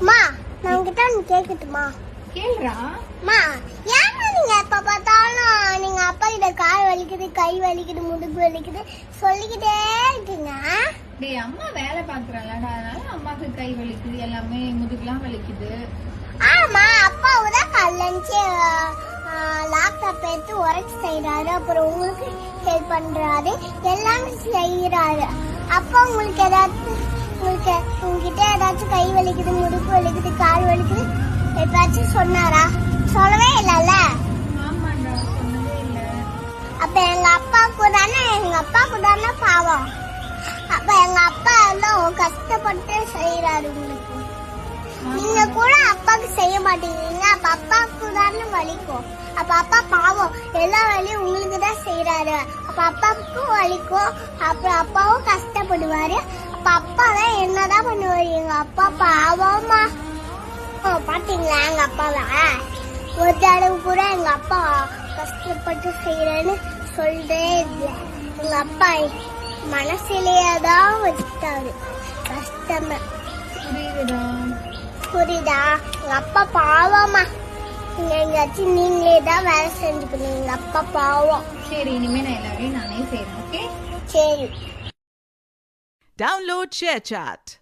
மா நான் உங்ககிட்ட ஒன்று கேட்கட்டுமா? கேளுடா. மா ஏன்னா நீங்க எப்ப பார்த்தாலும் நீங்க அப்பா கிட்ட கால் வலிக்குது, கை வலிக்குது, முதுகு வலிக்குது சொல்லிக்கிட்டே இருக்கீங்க. டேய், அம்மா வேலை பாக்குறாளடா, அதனால அம்மாக்கு கை வலிக்குது, எல்லாமே முதுகுலாம் வலிக்குது. ஆமா, அப்பாவும் தான் கல்லஞ்சு லேப்டாப் எடுத்து ஒர்க் செய்யறாரு, அப்புறம் உங்களுக்கு ஹெல்ப் பண்றாரு, எல்லாமே செய்யறாரு. அப்பா உங்களுக்கு உங்ககிட்ட ஏதாச்சும் கை வலிக்குது, முதுகு வலிக்குது, கால் வலிக்குது ஏதாச்சும் சொன்னாரா? சொல்லவே இல்லல்ல. ஆமாண்டா, சொன்னதே இல்ல. அப்ப எங்க அப்பாவுக்கு தானே பாவம். அப்ப எங்க அப்பா எல்லாம் கஷ்டப்பட்டு செய்யறாரு உங்களுக்கு. நீங்க கூட அப்பாவுக்கு செய்ய மாட்டேங்கிறீங்க. அப்ப அப்பாவுக்கு தானே வலிக்கும். அப்ப அப்பா பாவம், எல்லா வேலையும் உங்களுக்கு தான் செய்யறாரு. அப்ப அப்பாவுக்கும் வலிக்கும், அப்புறம் அப்பாவும் கஷ்டப்படுவாரு. அப்ப அப்பா தான் என்னதான் பண்ணுவாரு? எங்க அப்பா பாவமா. பாத்தீங்களா எங்க அப்பாவை? ஒரு தடவை கூட எங்க அப்பா கஷ்டப்பட்டு செய்யறேன்னு சொல்றே இல்லை. எங்க அப்பா மனசிலேயேதான் வச்சுட்டாரு கஷ்டமா. புரியுதா? எங்க அப்பா பாவமா. நீங்க எங்கேயாச்சும் நீங்களே தான் வேலை செஞ்சுக்கணும். எங்க அப்பா பாவம். சரி, இனிமே நான் எல்லா வேலையும் நானே செய்யறேன். ஓகே, சரி. Download ShareChat.